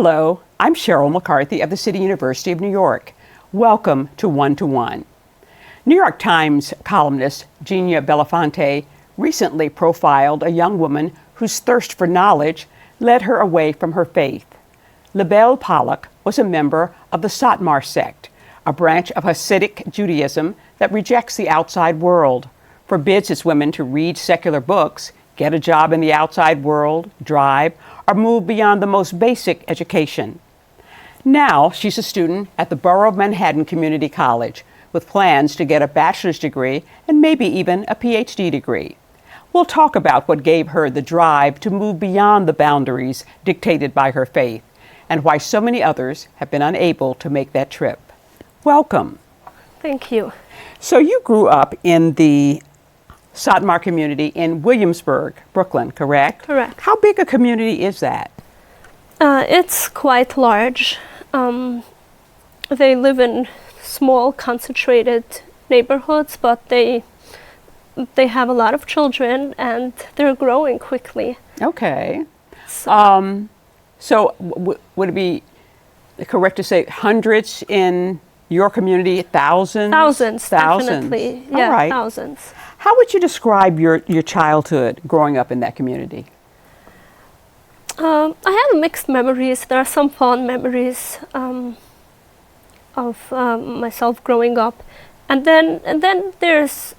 Hello, I'm Sheryl McCarthy of the City University of New York. Welcome to One to One. New York Times columnist Gina Belafonte recently profiled a young woman whose thirst for knowledge led her away from her faith. Libelle Polaki was a member of the Satmar sect, a branch of Hasidic Judaism that rejects the outside world, forbids its women to read secular books, get a job in the outside world, drive, or move beyond the most basic education. Now she's a student at the Borough of Manhattan Community College with plans to get a bachelor's degree and maybe even a PhD degree. We'll talk about what gave her the drive to move beyond the boundaries dictated by her faith and why so many others have been unable to make that trip. Welcome. Thank you. So you grew up in the Satmar community in Williamsburg, Brooklyn, correct? Correct. How big a community is that? It's quite large. They live in small, concentrated neighborhoods, but they have a lot of children and they're growing quickly. Okay. So would it be correct to say hundreds in your community, thousands? Thousands, definitely. Yeah, all right. Thousands. How would you describe your childhood growing up in that community? I have mixed memories. There are some fond memories of myself growing up, and then there's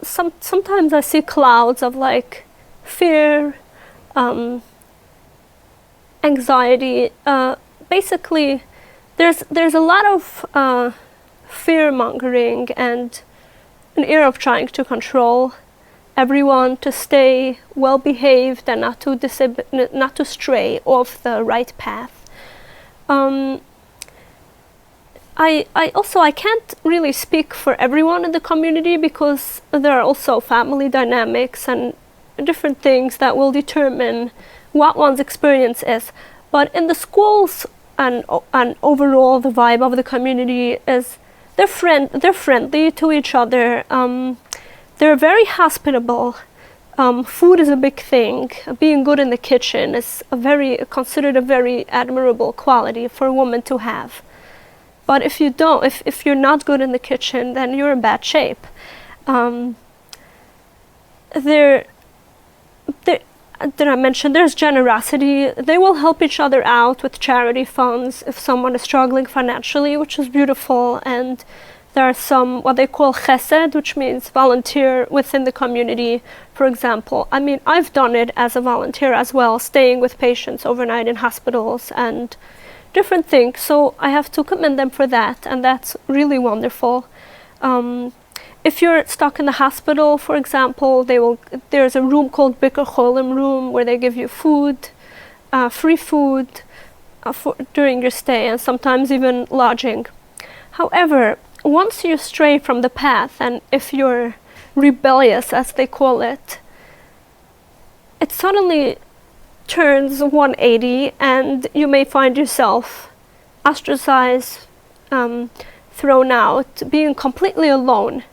sometimes I see clouds of like fear, anxiety. Basically, there's a lot of fear mongering and an air of trying to control everyone to stay well behaved and not to stray off the right path. I can't really speak for everyone in the community because there are also family dynamics and different things that will determine what one's experience is. But in the schools and overall the vibe of the community is they're friendly to each other. They're very hospitable. Food is a big thing. Being good in the kitchen is considered a very admirable quality for a woman to have. But if you're not good in the kitchen, then you're in bad shape. Did I mention there's generosity? They will help each other out with charity funds if someone is struggling financially, which is beautiful. And there are some what they call chesed, which means volunteer within the community. For example, I mean, I've done it as a volunteer as well, staying with patients overnight in hospitals and different things. So I have to commend them for that, and that's really wonderful. If you're stuck in the hospital, for example, there's a room called Biker Cholim room where they give you food, free food during your stay, and sometimes even lodging. However, once you stray from the path, and if you're rebellious, as they call it, it suddenly turns 180, and you may find yourself ostracized, thrown out, being completely alone.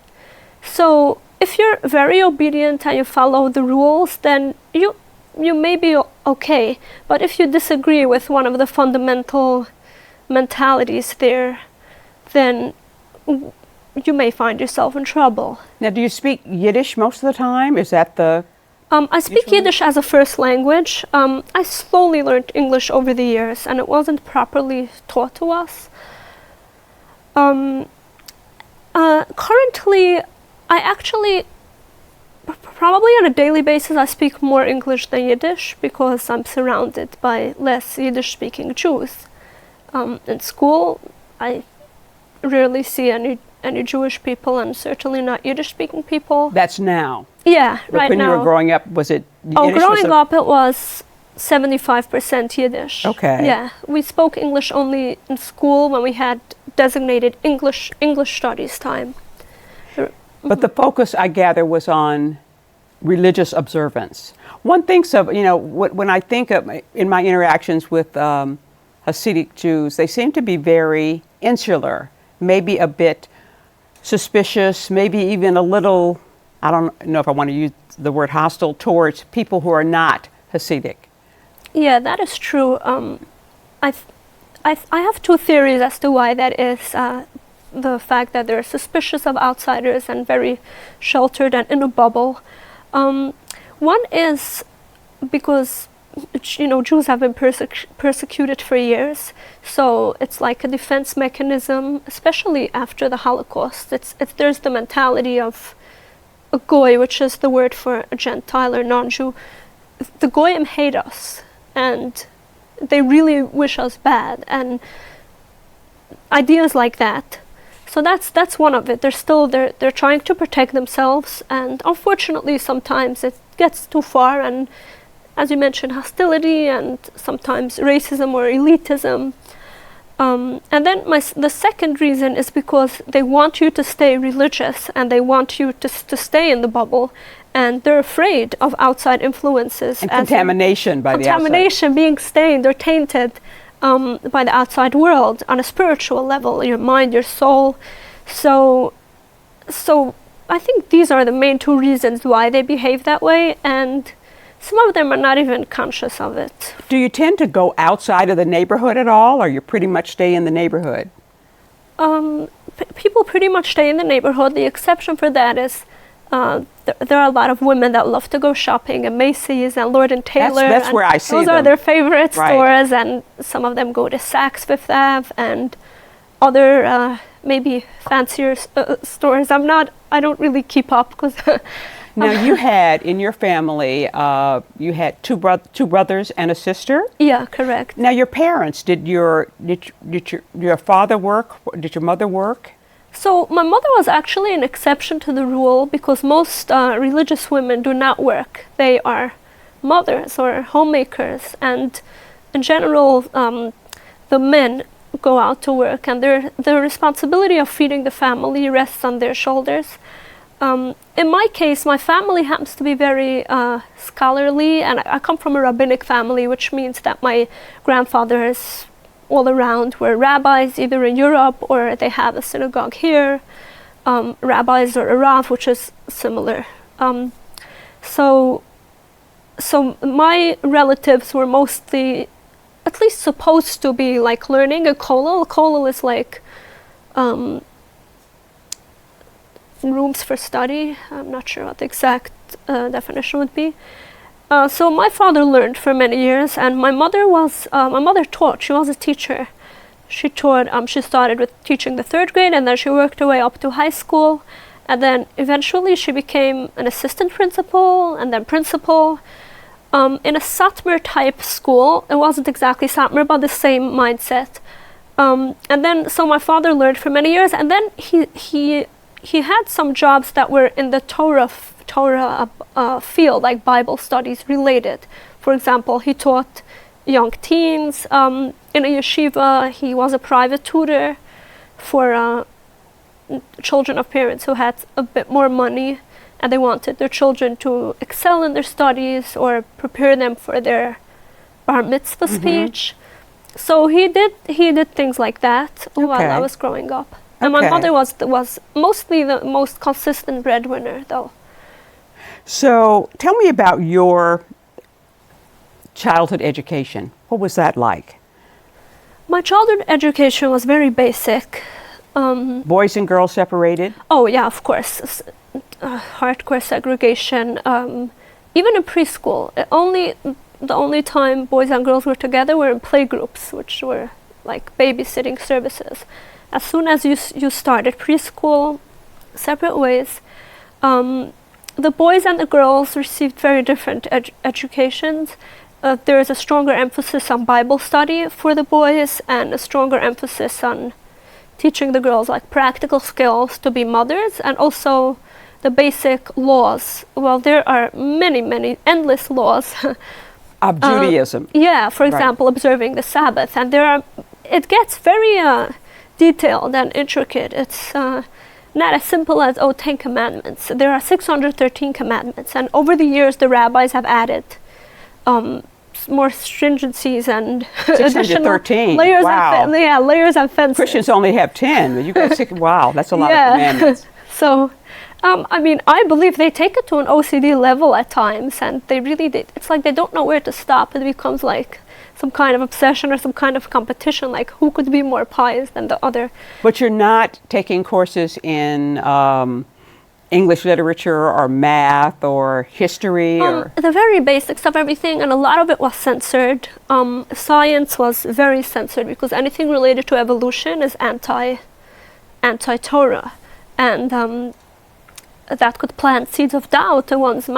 So if you're very obedient and you follow the rules, then you may be okay. But if you disagree with one of the fundamental mentalities there, then you may find yourself in trouble. Now, do you speak Yiddish most of the time? Is that the... I speak Yiddish as a first language. I slowly learned English over the years, and it wasn't properly taught to us. Currently, I actually, probably on a daily basis, I speak more English than Yiddish because I'm surrounded by less Yiddish-speaking Jews. In school, I rarely see any Jewish people, and certainly not Yiddish-speaking people. That's now? Yeah, but right now. When you were growing up, was it Yiddish? Oh, growing up, it was 75% Yiddish. Okay. Yeah, we spoke English only in school when we had designated English studies time. But the focus, I gather, was on religious observance. One thinks of, when I think of in my interactions with Hasidic Jews, they seem to be very insular, maybe a bit suspicious, maybe even a little, I don't know if I want to use the word hostile, towards people who are not Hasidic. Yeah, that is true. I have two theories as to why that is. The fact that they're suspicious of outsiders and very sheltered and in a bubble. One is because, Jews have been persecuted for years, so it's like a defense mechanism, especially after the Holocaust. There's the mentality of a goy, which is the word for a Gentile or non-Jew. The goyim hate us, and they really wish us bad, and ideas like that. So that's one of it. They're trying to protect themselves, and unfortunately sometimes it gets too far, and as you mentioned, hostility and sometimes racism or elitism. And then the second reason is because they want you to stay religious, and they want you to stay in the bubble, and they're afraid of outside influences. And contamination by the outside. Contamination, being stained, they're tainted by the outside world on a spiritual level, your mind, your soul. So I think these are the main two reasons why they behave that way, and some of them are not even conscious of it. Do you tend to go outside of the neighborhood at all, or you pretty much stay in the neighborhood? People pretty much stay in the neighborhood. The exception for that is there are a lot of women that love to go shopping at Macy's and Lord & Taylor. That's where I see those them. Are their favorite Right. stores, and some of them go to Saks Fifth Ave and other maybe fancier stores. I don't really keep up because. Now you had in your family, you had two brothers and a sister. Yeah, correct. Now your parents, did your father work? Did your mother work? So my mother was actually an exception to the rule, because most religious women do not work. They are mothers or homemakers, and in general, the men go out to work, and the responsibility of feeding the family rests on their shoulders. In my case, my family happens to be very scholarly, and I come from a rabbinic family, which means that my grandfathers all around were rabbis, either in Europe or they have a synagogue here, rabbis or a rav, which is similar. So my relatives were mostly, at least supposed to be, like learning a kollel. A kollel is like rooms for study. I'm not sure what the exact definition would be. So my father learned for many years, and my mother taught. She was a teacher. She taught. She started with teaching the 3rd grade, and then she worked her way up to high school, and then eventually she became an assistant principal and then principal in a Satmar type school. It wasn't exactly Satmar, but the same mindset. And then so my father learned for many years, and then he had some jobs that were in the Torah field, like Bible studies related. For example, he taught young teens in a yeshiva. He was a private tutor for children of parents who had a bit more money, and they wanted their children to excel in their studies or prepare them for their bar mitzvah speech. So he did things like that while I was growing up. And my mother was mostly the most consistent breadwinner, though. So tell me about your childhood education. What was that like? My childhood education was very basic. Boys and girls separated? Oh yeah, of course. Hardcore segregation. Even in preschool, the only time boys and girls were together were in playgroups, which were like babysitting services. As soon as you started preschool, separate ways. The boys and the girls received very different educations. There is a stronger emphasis on Bible study for the boys, and a stronger emphasis on teaching the girls like practical skills to be mothers, and also the basic laws. Well, there are many, endless laws. Of Judaism. Yeah, for example, observing the Sabbath. And it gets very detailed and intricate. It's not as simple as 10 commandments. There are 613 commandments, and over the years the rabbis have added more stringencies and additional layers. Wow. Layers and fences. Christians only have 10, but you got 6. Wow, that's a lot of commandments. So I mean, I believe they take it to an OCD level at times, and it's like they don't know where to stop. It becomes like some kind of obsession or some kind of competition, like who could be more pious than the other. But you're not taking courses in English literature or math or history? The very basics of everything, and a lot of it was censored. Science was very censored because anything related to evolution is anti-Torah, and that could plant seeds of doubt in one's in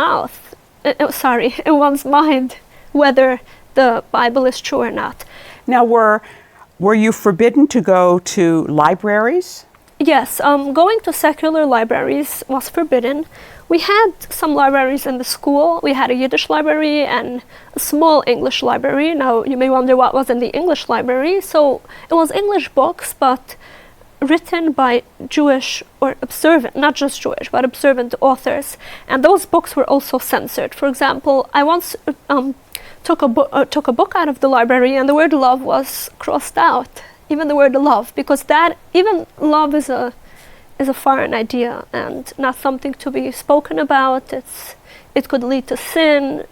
one's mind, whether the Bible is true or not. Now, were you forbidden to go to libraries? Yes, going to secular libraries was forbidden. We had some libraries in the school. We had a Yiddish library and a small English library. Now, you may wonder what was in the English library. So it was English books, but written by Jewish or observant, not just Jewish, but observant authors. And those books were also censored. For example, I once took a book out of the library and the word love was crossed out. Even the word love, because even love is a foreign idea and not something to be spoken about. It could lead to sin,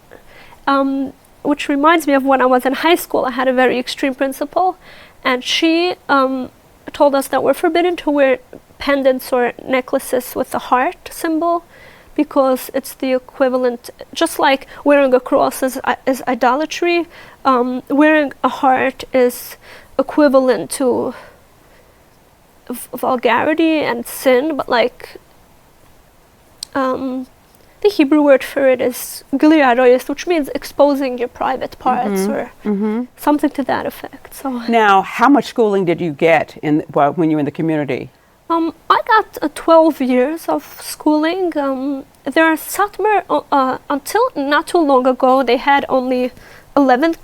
which reminds me of when I was in high school. I had a very extreme principal, and she told us that we're forbidden to wear pendants or necklaces with the heart symbol, because it's the equivalent, just like wearing a cross is idolatry, wearing a heart is equivalent to vulgarity and sin, but like the Hebrew word for it is gili aroyos, which means exposing your private parts or something to that effect. So now, how much schooling did you get when you were in the community? I got 12 years of schooling. There are Satmar, until not too long ago, they had only 11th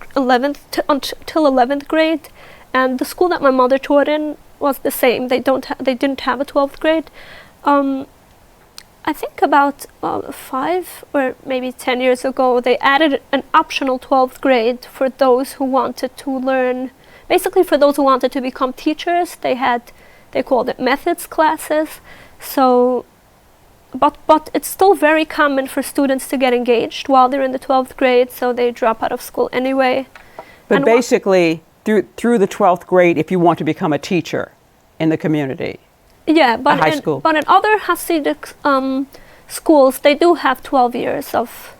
till 11th grade. And the school that my mother taught in was the same. They didn't have a 12th grade. I think about 5 or maybe 10 years ago, they added an optional 12th grade for those who wanted to learn. Basically, for those who wanted to become teachers, they called it methods classes. So, but it's still very common for students to get engaged while they're in the 12th grade, so they drop out of school anyway. But and basically, through the 12th grade, if you want to become a teacher in the community. Yeah, but high school. But in other Hasidic schools, they do have 12 years of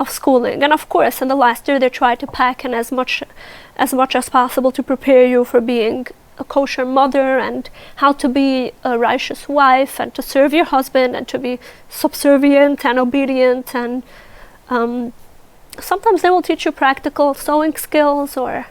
schooling, and of course, in the last year, they try to pack in as much as possible to prepare you for being a kosher mother and how to be a righteous wife and to serve your husband and to be subservient and obedient, and sometimes they will teach you practical sewing skills, or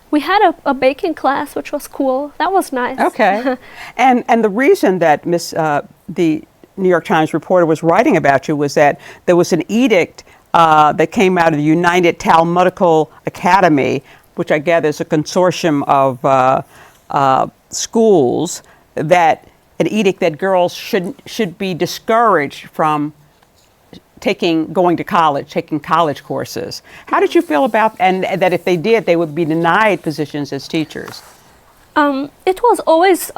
we had a baking class, which was cool. That was nice. Okay. and the reason that the New York Times reporter was writing about you was that there was an edict that came out of the United Talmudical Academy, which I gather is a consortium of schools, that an edict that girls should be discouraged from going to college, taking college courses. How did you feel about, and that if they did, they would be denied positions as teachers? It was always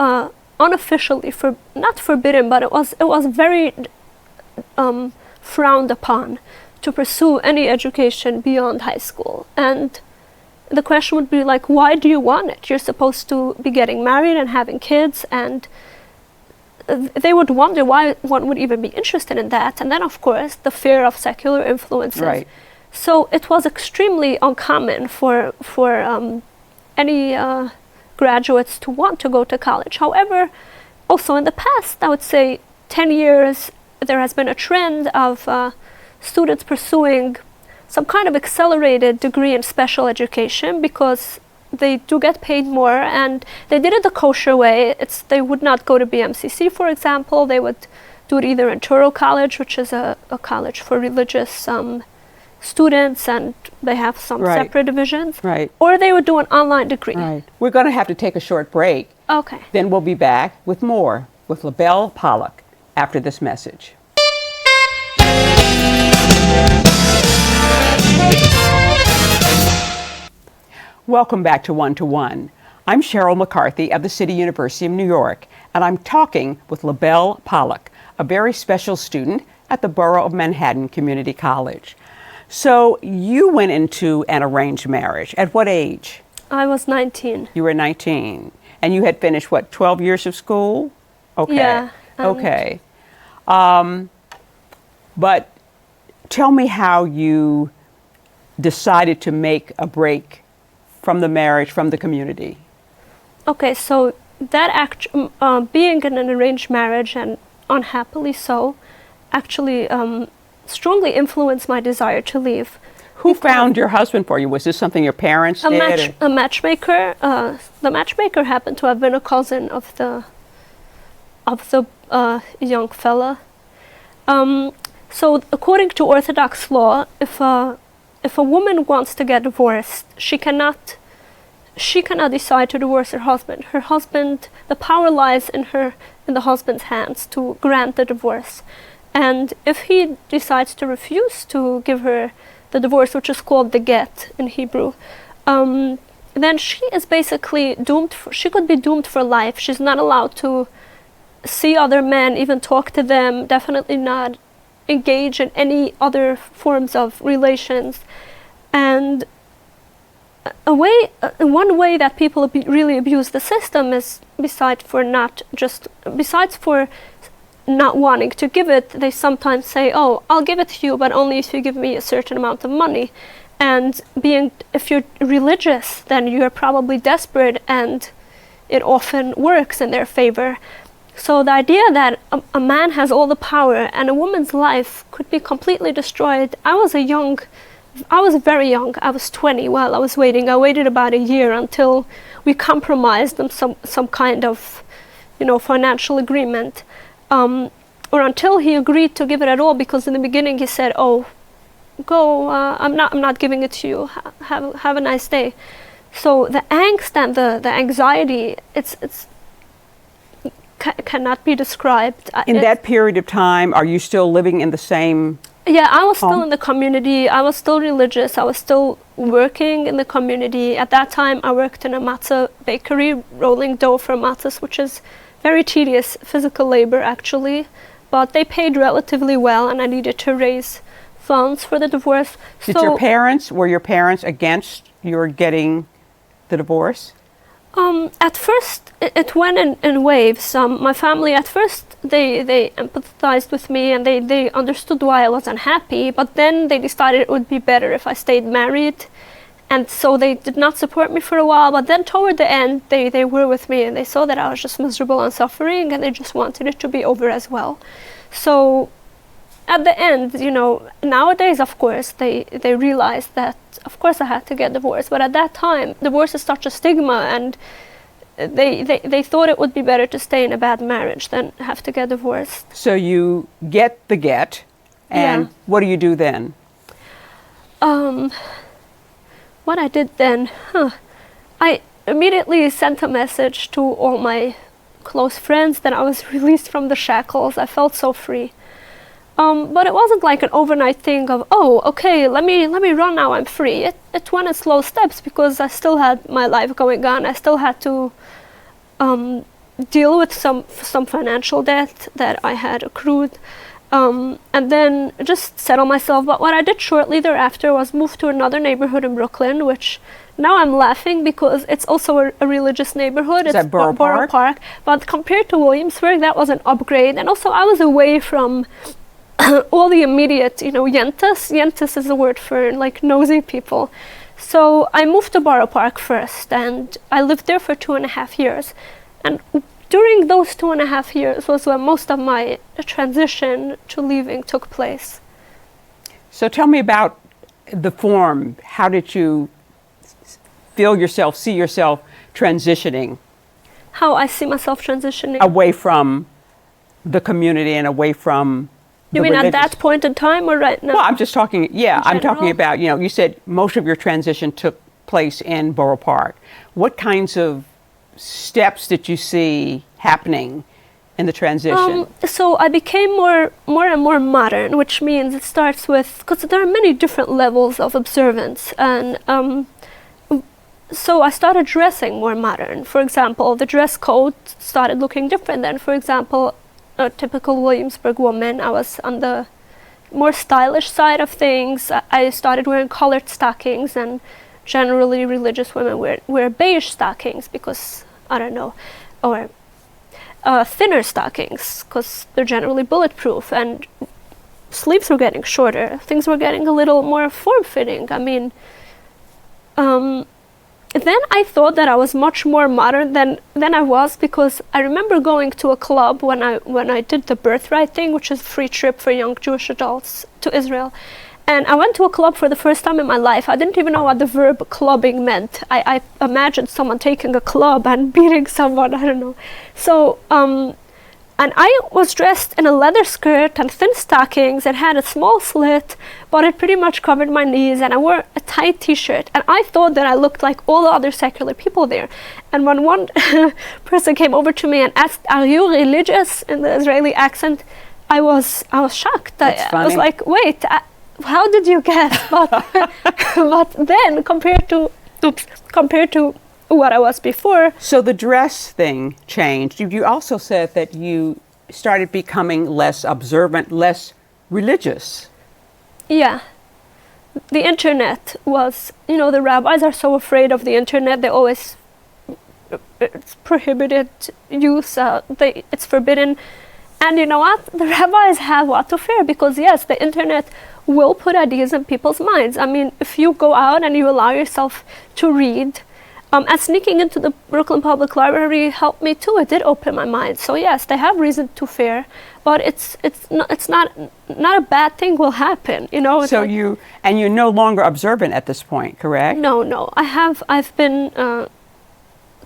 unofficially not forbidden, but it was very frowned upon to pursue any education beyond high school. And the question would be like, why do you want it? You're supposed to be getting married and having kids, and they would wonder why one would even be interested in that. And then, of course, the fear of secular influences. Right. So it was extremely uncommon for any graduates to want to go to college. However, also in the past, I would say 10 years, there has been a trend of students pursuing some kind of accelerated degree in special education because they do get paid more, and they did it the kosher way. They would not go to BMCC, for example. They would do it either in Touro College, which is a college for religious students, and they have some separate divisions. Right. Or they would do an online degree. Right. We're going to have to take a short break. Okay. Then we'll be back with more with Libelle Polaki after this message. Welcome back to One to One. I'm Sheryl McCarthy of the City University of New York, and I'm talking with Libelle Polaki, a very special student at the Borough of Manhattan Community College. So you went into an arranged marriage. At what age? I was 19. You were 19. And you had finished, what, 12 years of school? Okay. Yeah. Okay. But tell me how you decided to make a break from the marriage, from the community. Okay, so that being in an arranged marriage, and unhappily so, actually strongly influenced my desire to leave. Who found your husband for you? Was this something your parents did? A matchmaker. The matchmaker happened to have been a cousin of the young fella. So according to Orthodox law, if a woman wants to get divorced, she cannot decide to divorce her husband. Her husband, the power lies in the husband's hands to grant the divorce. And if he decides to refuse to give her the divorce, which is called the get in Hebrew, then she is basically doomed. She could be doomed for life. She's not allowed to see other men, even talk to them, definitely not engage in any other forms of relations. And one way that people really abuse the system is besides for not wanting to give it, they sometimes say, oh, I'll give it to you, but only if you give me a certain amount of money. And if you're religious, then you're probably desperate, and it often works in their favor. So the idea that a man has all the power and a woman's life could be completely destroyed. I was very young. I was 20 while I was waiting. I waited about a year until we compromised on some kind of, financial agreement, or until he agreed to give it at all. Because in the beginning he said, "Oh, go. I'm not giving it to you. Have a nice day." So the angst and the anxiety, it's cannot be described. In that period of time, are you still living in the same? Yeah, I was still in the community. I was still religious. I was still working in the community. At that time, I worked in a matzah bakery, rolling dough for matzahs, which is very tedious physical labor, actually. But they paid relatively well, and I needed to raise funds for the divorce. Were your parents against your getting the divorce? At first, it went in waves. My family, at first, they empathized with me, and they understood why I was unhappy, but then they decided it would be better if I stayed married. And so they did not support me for a while, but then toward the end, they were with me, and they saw that I was just miserable and suffering, and they just wanted it to be over as well. So at the end, nowadays, of course, they realized that, of course, I had to get divorced. But at that time, divorce is such a stigma, and they thought it would be better to stay in a bad marriage than have to get divorced. So you get the get, and yeah. What do you do then? What I did then, I immediately sent a message to all my close friends that I was released from the shackles. I felt so free. But it wasn't like an overnight thing of, oh, okay, let me run now, I'm free. It went in slow steps because I still had my life going on. I still had to deal with some financial debt that I had accrued, and then just settle myself. But what I did shortly thereafter was move to another neighborhood in Brooklyn, which now I'm laughing because it's also a religious neighborhood. Is that Borough Park? But compared to Williamsburg, that was an upgrade. And also I was away from all the immediate, yentas. Yentas is a word for like nosy people. So I moved to Borough Park first, and I lived there for 2.5 years. And during those 2.5 years was when most of my transition to leaving took place. So tell me about the form. How did you see yourself transitioning? How I see myself transitioning? Away from the community and away from You mean at that point in time or right now? Well, I'm just talking, I'm talking about, you said most of your transition took place in Borough Park. What kinds of steps did you see happening in the transition? So I became more and more modern, which means it starts with, because there are many different levels of observance, and so I started dressing more modern. For example, the dress code started looking different than, for example, a typical Williamsburg woman. I was on the more stylish side of things. I started wearing colored stockings, and generally religious women wear beige stockings because, I don't know, or thinner stockings because they're generally bulletproof, and sleeves were getting shorter. Things were getting a little more form-fitting. I mean, then I thought that I was much more modern than I was, because I remember going to a club when I did the birthright thing, which is a free trip for young Jewish adults to Israel. And I went to a club for the first time in my life. I didn't even know what the verb clubbing meant. I imagined someone taking a club and beating someone, I don't know. So, and I was dressed in a leather skirt and thin stockings and had a small slit, but it pretty much covered my knees, and I wore a tight t-shirt. And I thought that I looked like all the other secular people there. And when one person came over to me and asked, "Are you religious?" in the Israeli accent, I was shocked. I was like, wait, how did you guess? But then compared to what I was before. So the dress thing changed. You also said that you started becoming less observant, less religious. Yeah. The internet was, the rabbis are so afraid of the internet. They always, it's prohibited use, it's forbidden. And you know what? The rabbis have what to fear, because yes, the internet will put ideas in people's minds. I mean, if you go out and you allow yourself to read, and sneaking into the Brooklyn Public Library helped me too. It did open my mind. So yes, they have reason to fear, but it's not a bad thing will happen. So you're no longer observant at this point, correct? No. I've been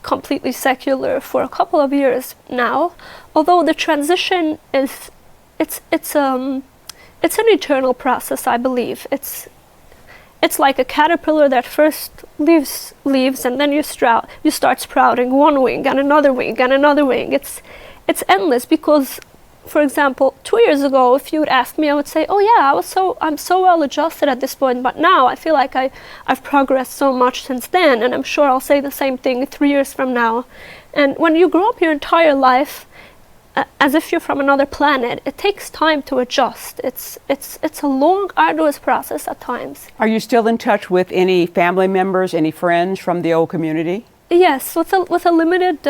completely secular for a couple of years now. Although the transition it's an eternal process, I believe. It's like a caterpillar that first leaves and then you start sprouting one wing and another wing and another wing. It's endless, because, for example, 2 years ago, if you would ask me, I would say, oh yeah, I'm so well adjusted at this point, but now I feel like I've progressed so much since then, and I'm sure I'll say the same thing 3 years from now. And when you grow up your entire life as if you're from another planet, it takes time to adjust. It's a long, arduous process at times. Are you still in touch with any family members, any friends from the old community? Yes, with a limited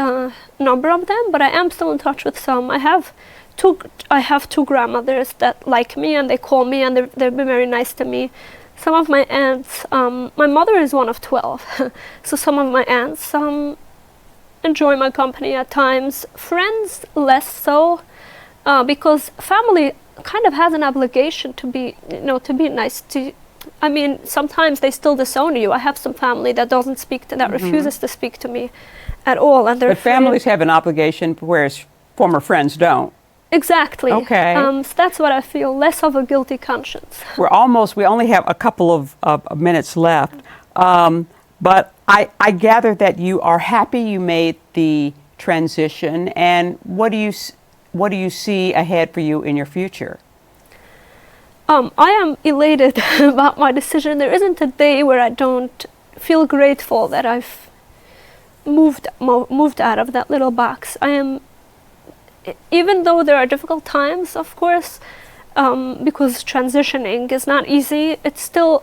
number of them, but I am still in touch with some. I have two grandmothers that like me, and they call me, and they've been very nice to me. Some of my aunts, my mother is one of 12, so some of my aunts enjoy my company at times. Friends less so, because family kind of has an obligation to be nice to. I mean, sometimes they still disown you. I have some family that doesn't speak to, that refuses to speak to me at all, and but families have an obligation, whereas former friends don't. Exactly. Okay. So that's what I feel. Less of a guilty conscience. We only have a couple of minutes left. But I gather that you are happy you made the transition, and what do you see ahead for you in your future? I am elated about my decision. There isn't a day where I don't feel grateful that I've moved out of that little box. Even though there are difficult times, of course, because transitioning is not easy,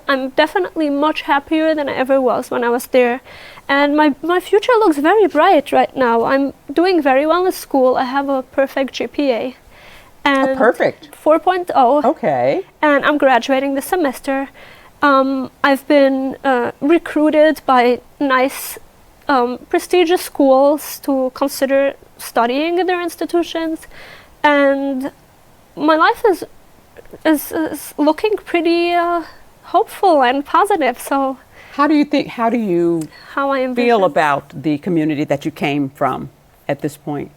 I'm definitely much happier than I ever was when I was there. And my future looks very bright right now. I'm doing very well in school. I have a perfect GPA. And perfect. 4.0. Okay. And I'm graduating this semester. I've been recruited by nice, prestigious schools to consider studying in their institutions. And my life is looking pretty hopeful and positive. So how do you feel about the community that you came from at this point?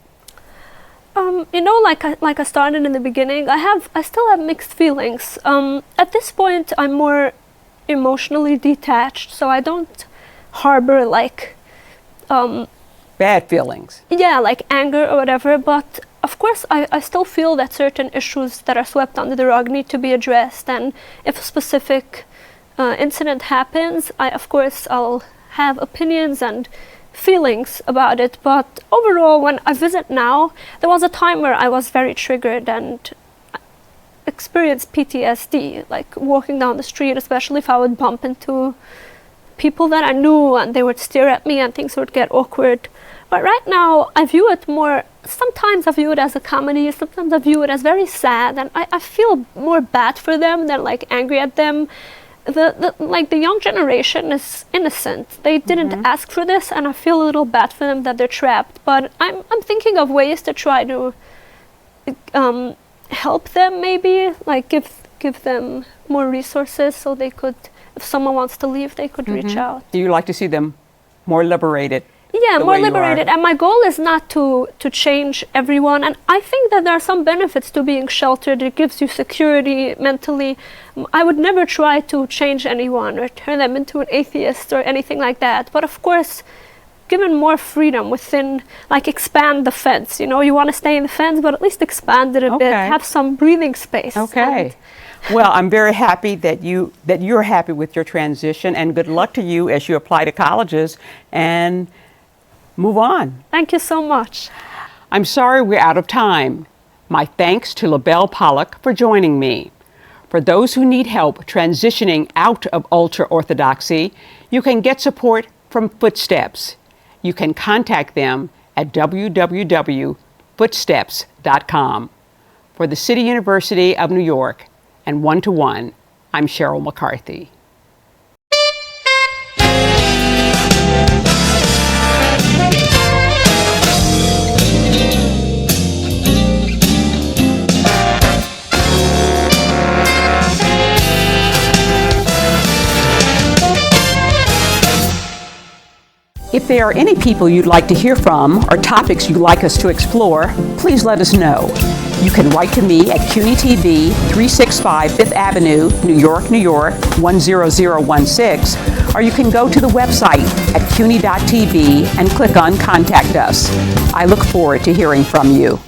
Like I started in the beginning, I still have mixed feelings. At this point, I'm more emotionally detached, so I don't harbor bad feelings. Yeah, like anger or whatever, but of course, I still feel that certain issues that are swept under the rug need to be addressed, and if a specific incident happens, I'll have opinions and feelings about it. But overall, when I visit now, there was a time where I was very triggered and experienced PTSD, like walking down the street, especially if I would bump into people that I knew and they would stare at me and things would get awkward. But right now, I view it more, sometimes I view it as a comedy, sometimes I view it as very sad, and I feel more bad for them than like angry at them. The young generation is innocent. They didn't ask for this, and I feel a little bad for them that they're trapped. But I'm thinking of ways to try to help them, maybe like give them more resources so they could, if someone wants to leave, they could reach out. Do you like to see them more liberated? Yeah, more liberated. And my goal is not to change everyone. And I think that there are some benefits to being sheltered. It gives you security mentally. I would never try to change anyone or turn them into an atheist or anything like that. But of course, given more freedom within, like expand the fence. You know, you want to stay in the fence, but at least expand it a bit. Have some breathing space. Okay. Well, I'm very happy that you're happy with your transition, and good luck to you as you apply to colleges and move on. Thank you so much. I'm sorry we're out of time. My thanks to Libelle Polaki for joining me. For those who need help transitioning out of ultra-Orthodoxy, you can get support from Footsteps. You can contact them at www.footsteps.com. For the City University of New York and One to One, I'm Sheryl McCarthy. If there are any people you'd like to hear from or topics you'd like us to explore, please let us know. You can write to me at CUNY TV, 365 Fifth Avenue, New York, New York, 10016, or you can go to the website at cuny.tv and click on Contact Us. I look forward to hearing from you.